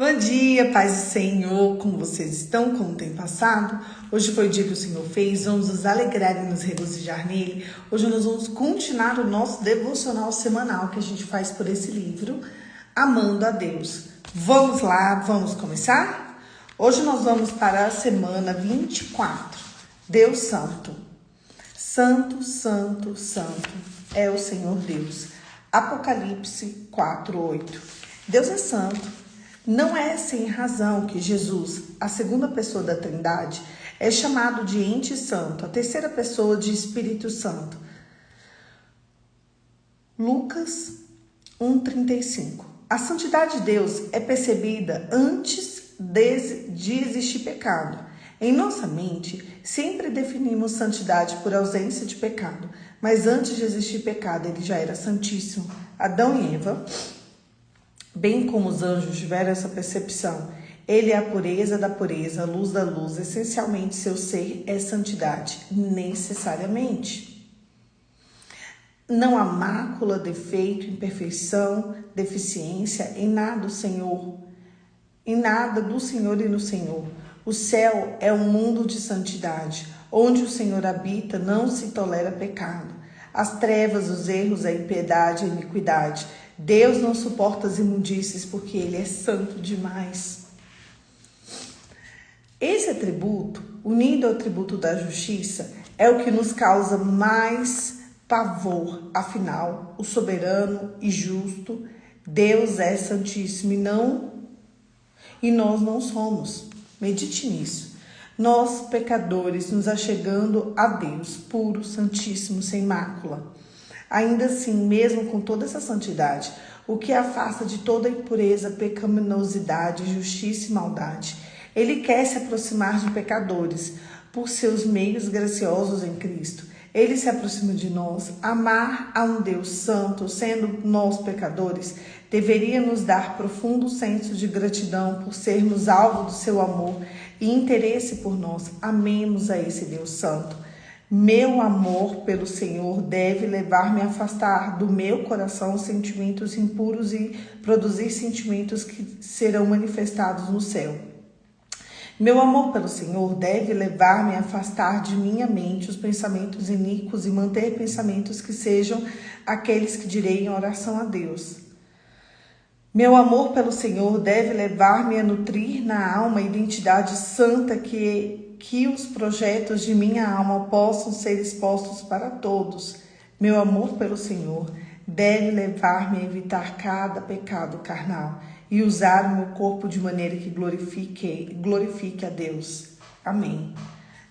Bom dia, paz do Senhor, como vocês estão, como tem passado? Hoje foi o dia que o Senhor fez, vamos nos alegrar e nos regozijar nele. Hoje nós vamos continuar o nosso devocional semanal que a gente faz por esse livro, Amando a Deus. Vamos lá, vamos começar? Hoje nós vamos para a semana 24, Deus Santo. Santo, Santo, Santo é o Senhor Deus. Apocalipse 4:8. Deus é santo. Não é sem razão que Jesus, a segunda pessoa da Trindade, é chamado de ente santo, a terceira pessoa de Espírito Santo. Lucas 1:35. A santidade de Deus é percebida antes de existir pecado. Em nossa mente, sempre definimos santidade por ausência de pecado, mas antes de existir pecado, ele já era santíssimo. Adão e Eva, bem como os anjos, tiveram essa percepção. Ele é a pureza da pureza, a luz da luz. Essencialmente, seu ser é santidade, necessariamente. Não há mácula, defeito, imperfeição, deficiência em nada do Senhor e no Senhor. O céu é um mundo de santidade. Onde o Senhor habita, não se tolera pecado. As trevas, os erros, a impiedade, a iniquidade. Deus não suporta as imundícies porque Ele é santo demais. Esse atributo, unido ao atributo da justiça, é o que nos causa mais pavor. Afinal, o soberano e justo Deus é santíssimo e nós não somos. Medite nisso. Nós, pecadores, nos achegando a Deus, puro, santíssimo, sem mácula. Ainda assim, mesmo com toda essa santidade, o que afasta de toda impureza, pecaminosidade, injustiça e maldade. Ele quer se aproximar de pecadores por seus meios graciosos em Cristo. Ele se aproxima de nós. Amar a um Deus santo, sendo nós pecadores, deveria nos dar profundo senso de gratidão por sermos alvo do seu amor e interesse por nós. Amemos a esse Deus santo. Meu amor pelo Senhor deve levar-me a afastar do meu coração sentimentos impuros e produzir sentimentos que serão manifestados no céu. Meu amor pelo Senhor deve levar-me a afastar de minha mente os pensamentos iníquos e manter pensamentos que sejam aqueles que direi em oração a Deus. Meu amor pelo Senhor deve levar-me a nutrir na alma a identidade santa que os projetos de minha alma possam ser expostos para todos. Meu amor pelo Senhor deve levar-me a evitar cada pecado carnal e usar o meu corpo de maneira que glorifique a Deus. Amém.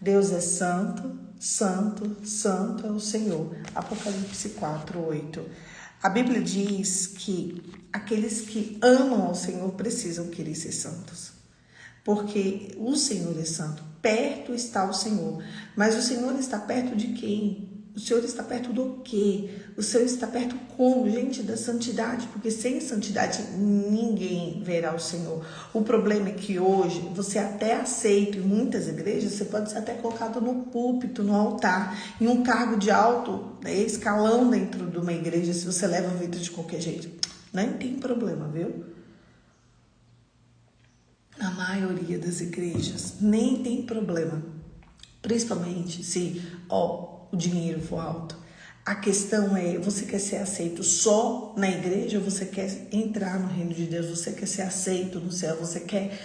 Deus é santo, santo, santo é o Senhor. Apocalipse 4:8. A Bíblia diz que aqueles que amam ao Senhor precisam querer ser santos. Porque o Senhor é santo. Perto está o Senhor. Mas o Senhor está perto de quem? O Senhor está perto do quê? O Senhor está perto como? Gente, da santidade. Porque sem santidade ninguém verá o Senhor. O problema é que hoje você até aceita em muitas igrejas, você pode ser até colocado no púlpito, no altar, em um cargo de alto escalão dentro de uma igreja, se você leva a vida de qualquer jeito. Nem tem problema, viu? Na maioria das igrejas, nem tem problema. Principalmente se o dinheiro for alto. A questão é, você quer ser aceito só na igreja ou você quer entrar no reino de Deus? Você quer ser aceito no céu? Você quer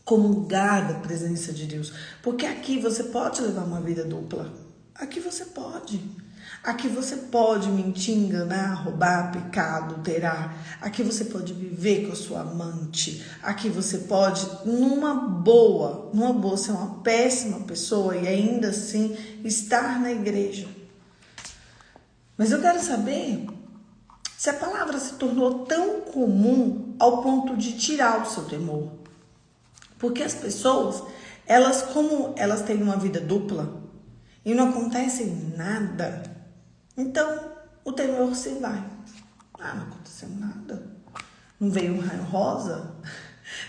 comungar da presença de Deus? Porque aqui você pode levar uma vida dupla. Aqui você pode. Aqui você pode mentir, enganar, roubar, pecar, adulterar. Aqui você pode viver com a sua amante. Aqui você pode, numa boa, ser uma péssima pessoa e ainda assim estar na igreja. Mas eu quero saber se a palavra se tornou tão comum ao ponto de tirar o seu temor. Porque as pessoas, como elas têm uma vida dupla e não acontece nada, então o temor se vai. Não aconteceu nada. Não veio um raio rosa.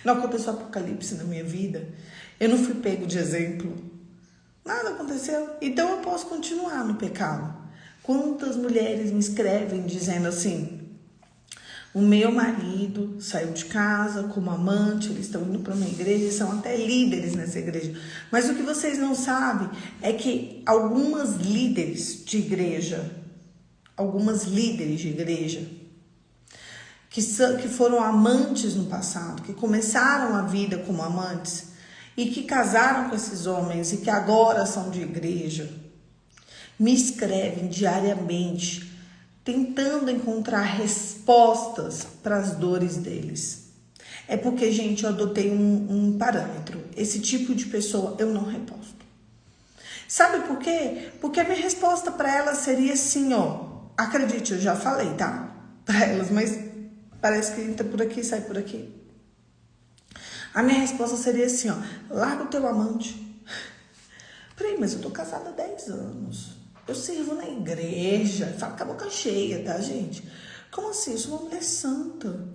Não aconteceu apocalipse na minha vida. Eu não fui pego de exemplo. Nada aconteceu. Então eu posso continuar no pecado. Quantas mulheres me escrevem dizendo assim: O meu marido saiu de casa como amante, eles estão indo para uma igreja, eles são até líderes nessa igreja. Mas o que vocês não sabem é que algumas líderes de igreja, que foram amantes no passado, que começaram a vida como amantes e que casaram com esses homens e que agora são de igreja, me escrevem diariamente tentando encontrar respostas para as dores deles. É porque, gente, eu adotei um parâmetro. Esse tipo de pessoa eu não reposto. Sabe por quê? Porque a minha resposta para elas seria assim, ó. Acredite, eu já falei, tá? Para elas, mas parece que entra por aqui e sai por aqui. A minha resposta seria assim, ó. Larga o teu amante. Peraí, mas eu tô casada há 10 anos. Eu sirvo na igreja. Fala com a boca cheia, tá, gente? Como assim? Eu sou uma mulher santa.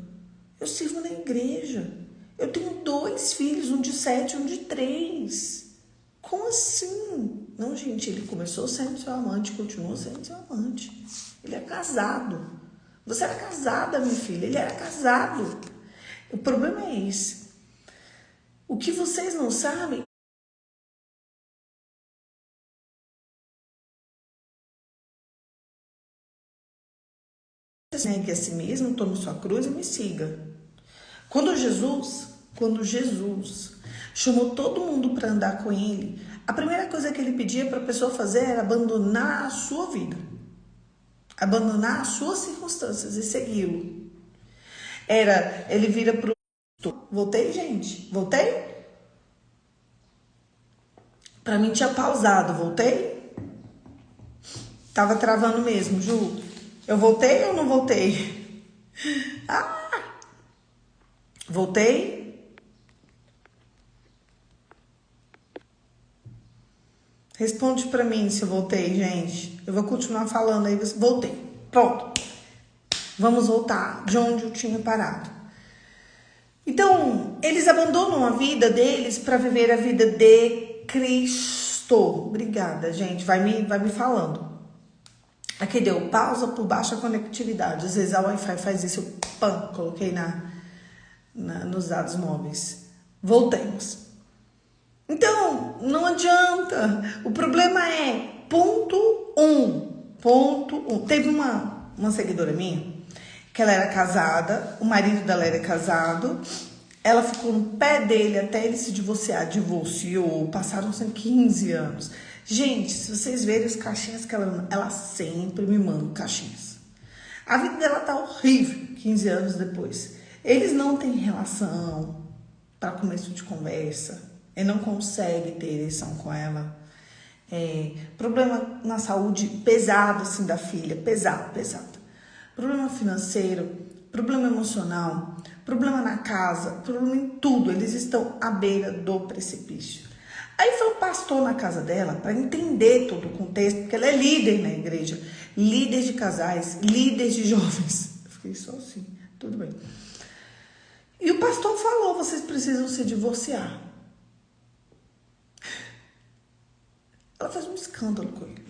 Eu sirvo na igreja. Eu tenho 2 filhos, um de 7 e um de 3. Como assim? Não, gente, ele começou sendo seu amante, continuou sendo seu amante. Ele é casado. Você era casada, minha filha. Ele era casado. O problema é esse. O que vocês não sabem negue a si mesmo, tome sua cruz e me siga. Quando Jesus chamou todo mundo para andar com ele, a primeira coisa que ele pedia para a pessoa fazer era abandonar a sua vida, abandonar as suas circunstâncias e segui-lo. Ele vira pro... Voltei, gente? Voltei? Para mim tinha pausado, voltei? Tava travando mesmo, Ju. Eu voltei ou não voltei? Voltei? Responde pra mim se eu voltei, gente. Eu vou continuar falando aí. Voltei. Pronto. Vamos voltar de onde eu tinha parado. Então, eles abandonam a vida deles para viver a vida de Cristo. Obrigada, gente. Vai me falando. Aqui deu pausa por baixa conectividade. Às vezes a Wi-Fi faz isso. Eu coloquei nos dados móveis. Voltemos. Então, não adianta. O problema é ponto 1. Teve uma seguidora minha que ela era casada, o marido dela era casado. Ela ficou no pé dele até ele se divorciar. Divorciou, passaram-se 15 anos. Gente, se vocês verem os caixinhas que ela sempre me manda caixinhas. A vida dela tá horrível 15 anos depois. Eles não têm relação para começo de conversa. Ele não consegue ter ereção com ela. Problema na saúde pesado assim da filha. Pesado. Problema financeiro, problema emocional, problema na casa, problema em tudo. Eles estão à beira do precipício. Aí foi um pastor na casa dela para entender todo o contexto, porque ela é líder na igreja, líder de casais, líder de jovens. Eu fiquei só assim, tudo bem. E o pastor falou, vocês precisam se divorciar. Ela fez um escândalo com ele,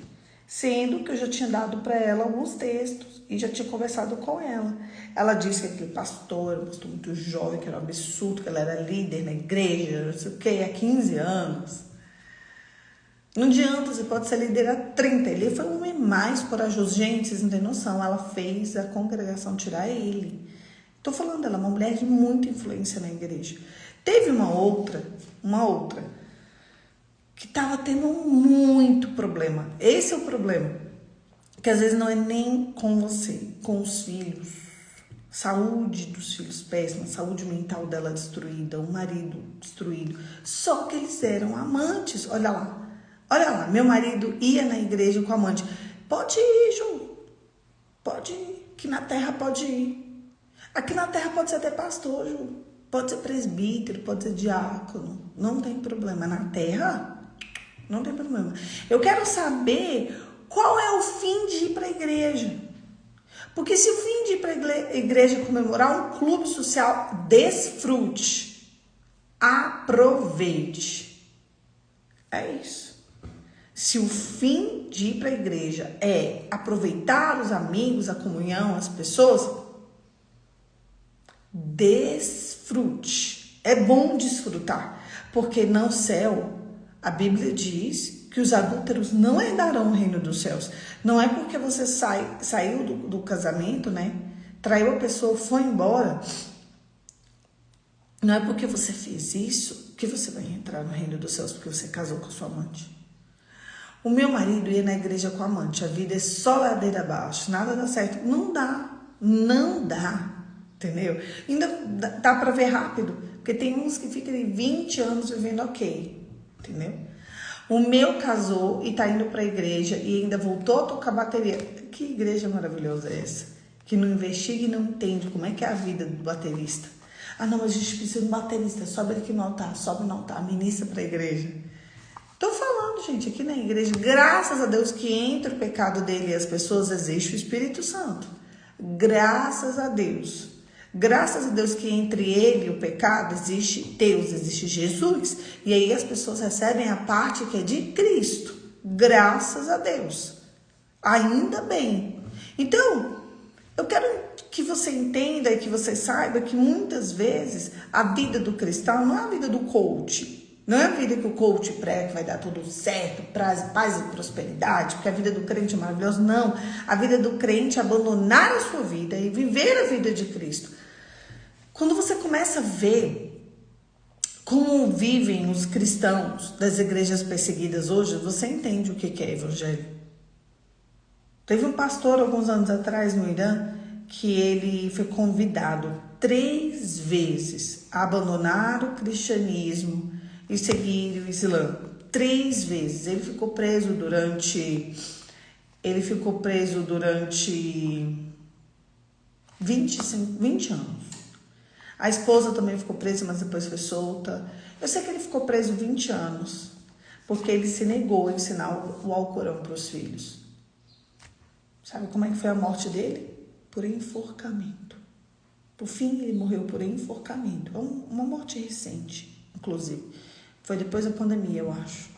sendo que eu já tinha dado para ela alguns textos e já tinha conversado com ela. Ela disse que aquele pastor era um pastor muito jovem, que era um absurdo, que ela era líder na igreja, não sei o que, há 15 anos. Não adianta, você pode ser líder há 30. Ele foi um homem mais corajoso. Gente, vocês não têm noção, ela fez a congregação tirar ele. Tô falando dela, uma mulher de muita influência na igreja. Teve uma outra, que estava tendo muito problema. Esse é o problema. Que às vezes não é nem com você, com os filhos. Saúde dos filhos péssima, saúde mental dela destruída, o marido destruído. Só que eles eram amantes. Olha lá, meu marido ia na igreja com a amante. Pode ir, Ju. Pode ir. Aqui na terra pode ir. Aqui na terra pode ser até pastor, Ju. Pode ser presbítero, pode ser diácono. Não tem problema. Na terra... não tem problema. Eu quero saber qual é o fim de ir para a igreja. Porque se o fim de ir para a igreja é comemorar um clube social, desfrute. Aproveite. É isso. Se o fim de ir para a igreja é aproveitar os amigos, a comunhão, as pessoas, desfrute. É bom desfrutar, porque no céu, a Bíblia diz que os adúlteros não herdarão o reino dos céus. Não é porque você saiu do casamento, né? Traiu a pessoa, foi embora. Não é porque você fez isso que você vai entrar no reino dos céus, porque você casou com a sua amante. O meu marido ia na igreja com a amante. A vida é só ladeira abaixo, nada dá certo. Não dá, entendeu? Ainda dá pra ver rápido, porque tem uns que ficam 20 anos vivendo ok, entendeu? O meu casou e tá indo pra igreja e ainda voltou a tocar bateria. Que igreja maravilhosa é essa? Que não investiga e não entende como é que é a vida do baterista. Ah, não, mas a gente precisa de um baterista. Sobe aqui no altar, sobe no altar, ministra pra igreja. Tô falando, gente, aqui na igreja, graças a Deus que entre o pecado dele e as pessoas existe o Espírito Santo. Graças a Deus. Graças a Deus que entre ele e o pecado existe Deus, existe Jesus. E aí as pessoas recebem a parte que é de Cristo. Graças a Deus. Ainda bem. Então, eu quero que você entenda e que você saiba que muitas vezes a vida do cristão não é a vida do coach. Não é a vida que o coach prega, que vai dar tudo certo, paz e prosperidade, porque a vida do crente é maravilhosa. Não, a vida do crente é abandonar a sua vida e viver a vida de Cristo. Quando você começa a ver como vivem os cristãos das igrejas perseguidas hoje, você entende o que é evangelho. Teve um pastor alguns anos atrás no Irã que ele foi convidado 3 vezes a abandonar o cristianismo e seguir o Islã. 3 vezes. Ele ficou preso durante 20 anos. A esposa também ficou presa, mas depois foi solta. Eu sei que ele ficou preso 20 anos, porque ele se negou a ensinar o Alcorão para os filhos. Sabe como é que foi a morte dele? Por enforcamento. Por fim, ele morreu por enforcamento. É uma morte recente, inclusive. Foi depois da pandemia, eu acho.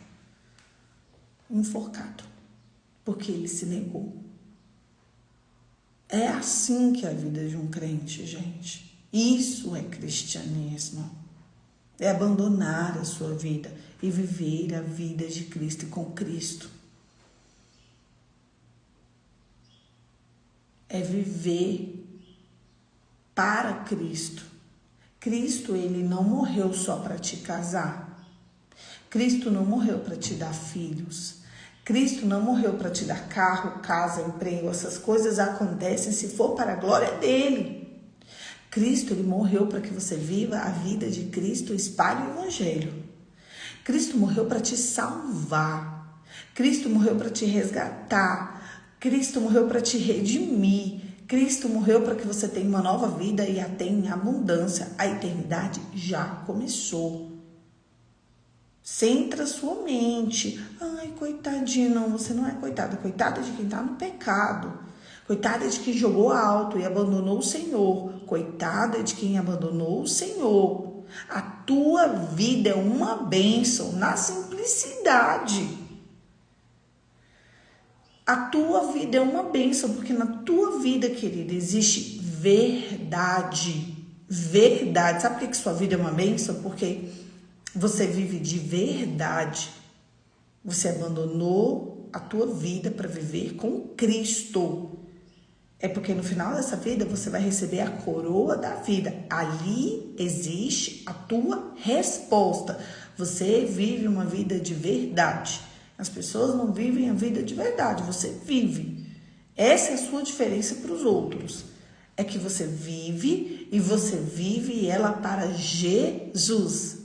Enforcado. Porque ele se negou. É assim que é a vida de um crente, gente. Isso é cristianismo. É abandonar a sua vida e viver a vida de Cristo e com Cristo. É viver para Cristo. Cristo, ele não morreu só para te casar. Cristo não morreu para te dar filhos. Cristo não morreu para te dar carro, casa, emprego. Essas coisas acontecem se for para a glória dele. Cristo, ele morreu para que você viva a vida de Cristo e espalhe o evangelho. Cristo morreu para te salvar. Cristo morreu para te resgatar. Cristo morreu para te redimir. Cristo morreu para que você tenha uma nova vida e a tenha em abundância. A eternidade já começou. Centra sua mente. Ai, coitadinho, não, você não é coitada. Coitada de quem está no pecado. Coitada de quem jogou alto e abandonou o Senhor. Coitada de quem abandonou o Senhor. A tua vida é uma bênção na simplicidade. A tua vida é uma bênção, porque na tua vida, querida, existe verdade. Verdade. Sabe por que sua vida é uma bênção? Porque você vive de verdade. Você abandonou a tua vida para viver com Cristo. É porque no final dessa vida você vai receber a coroa da vida. Ali existe a tua resposta. Você vive uma vida de verdade. As pessoas não vivem a vida de verdade, você vive. Essa é a sua diferença para os outros. É que você vive ela para Jesus,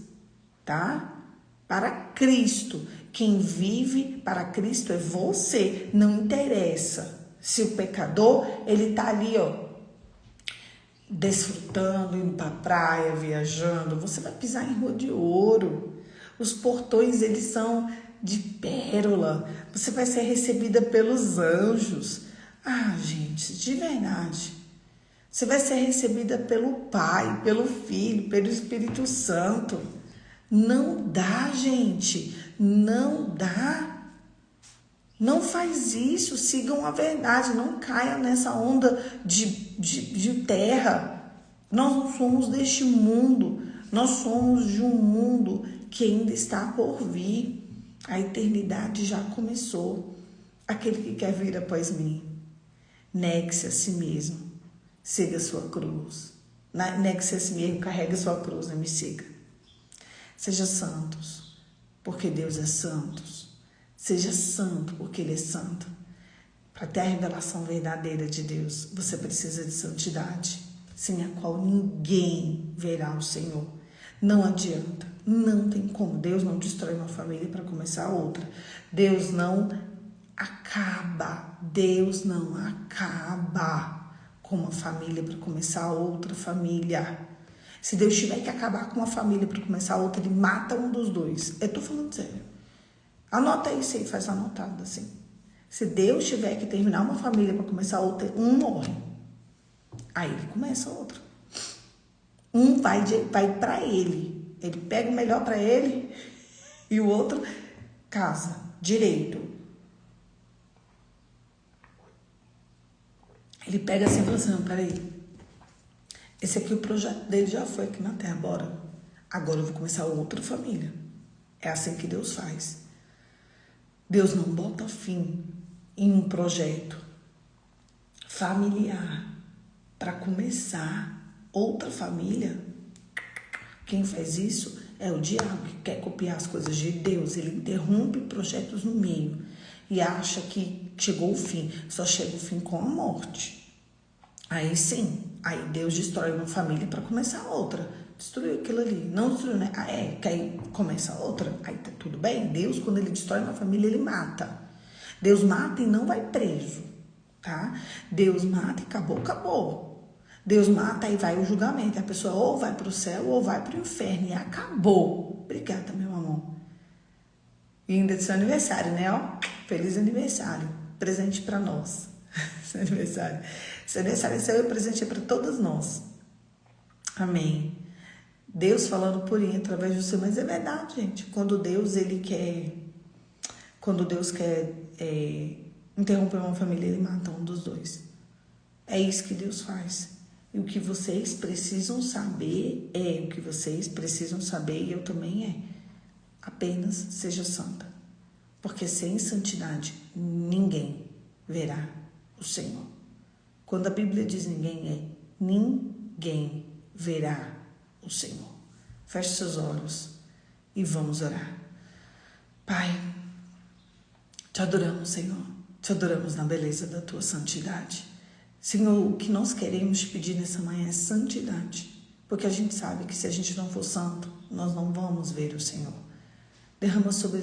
tá? Para Cristo. Quem vive para Cristo é você. Não interessa se o pecador, ele tá ali, ó, desfrutando, indo para a praia, viajando. Você vai pisar em rua de ouro. Os portões, eles são de pérola. Você vai ser recebida pelos anjos. Ah, gente, de verdade. Você vai ser recebida pelo Pai, pelo Filho, pelo Espírito Santo. Não dá, gente. Não dá. Não faz isso. Sigam a verdade. Não caia nessa onda de terra. Nós não somos deste mundo, nós somos de um mundo que ainda está por vir. A eternidade já começou. Aquele que quer vir após mim, negue-se a si mesmo, siga a sua cruz. Negue-se a si mesmo, carregue a sua cruz e me siga. Seja santos, porque Deus é santo. Seja santo, porque Ele é santo. Para ter a revelação verdadeira de Deus, você precisa de santidade, sem a qual ninguém verá o Senhor. Não adianta, não tem como. Deus não destrói uma família para começar outra. Deus não acaba com uma família para começar outra família. Se Deus tiver que acabar com uma família para começar outra, Ele mata um dos dois. Eu tô falando sério. Anota isso aí, faz anotado assim. Se Deus tiver que terminar uma família para começar outra, um morre. Aí Ele começa outra. Um vai para ele. Ele pega o melhor para ele e o outro casa direito. Ele pega assim e fala assim, não, peraí. Esse aqui, o projeto dele já foi aqui na Terra, bora. Agora eu vou começar outra família. É assim que Deus faz. Deus não bota fim em um projeto familiar para começar outra família. Quem faz isso é o diabo, que quer copiar as coisas de Deus. Ele interrompe projetos no meio e acha que chegou o fim. Só chega o fim com a morte. Aí sim, aí Deus destrói uma família para começar outra. Destruiu aquilo ali, não destruiu, né? Que aí começa outra, aí tá tudo bem. Deus, quando Ele destrói uma família, Ele mata. Deus mata e não vai preso, tá? Deus mata e acabou. Deus mata e vai o julgamento. A pessoa ou vai para o céu ou vai para o inferno. E acabou. Obrigada, meu amor. E ainda é seu aniversário, né? Ó, feliz aniversário. Presente para nós. Seu aniversário. Seu aniversário é seu e presente para todas nós. Amém. Deus falando por mim através de você. Mas é verdade, gente. Quando Deus quer interromper uma família, Ele mata um dos dois. É isso que Deus faz. E o que vocês precisam saber e eu também apenas seja santa. Porque sem santidade, ninguém verá o Senhor. Quando a Bíblia diz ninguém verá o Senhor. Feche seus olhos e vamos orar. Pai, te adoramos, Senhor. Te adoramos na beleza da tua santidade. Senhor, o que nós queremos te pedir nessa manhã é santidade. Porque a gente sabe que se a gente não for santo, nós não vamos ver o Senhor. Derrama sobre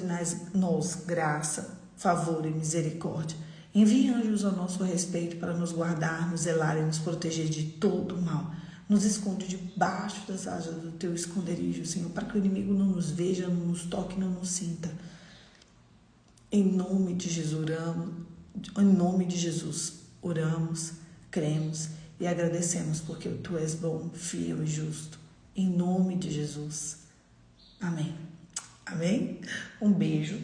nós graça, favor e misericórdia. Envie anjos ao nosso respeito para nos guardar, nos zelar e nos proteger de todo o mal. Nos esconde debaixo das asas do teu esconderijo, Senhor, para que o inimigo não nos veja, não nos toque, não nos sinta. Em nome de Jesus, oramos, cremos e agradecemos porque tu és bom, fiel e justo. Em nome de Jesus. Amém. Amém? Um beijo.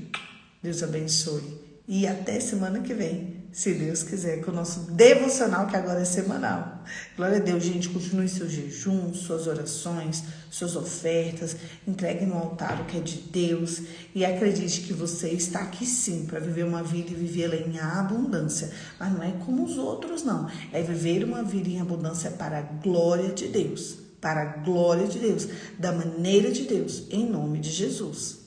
Deus abençoe. E até semana que vem, se Deus quiser, com o nosso devocional, que agora é semanal. Glória a Deus, gente. Continue seus jejuns, suas orações, suas ofertas. Entregue no altar o que é de Deus. E acredite que você está aqui sim para viver uma vida e vivê-la em abundância. Mas não é como os outros, não. É viver uma vida em abundância para a glória de Deus. Para a glória de Deus. Da maneira de Deus. Em nome de Jesus.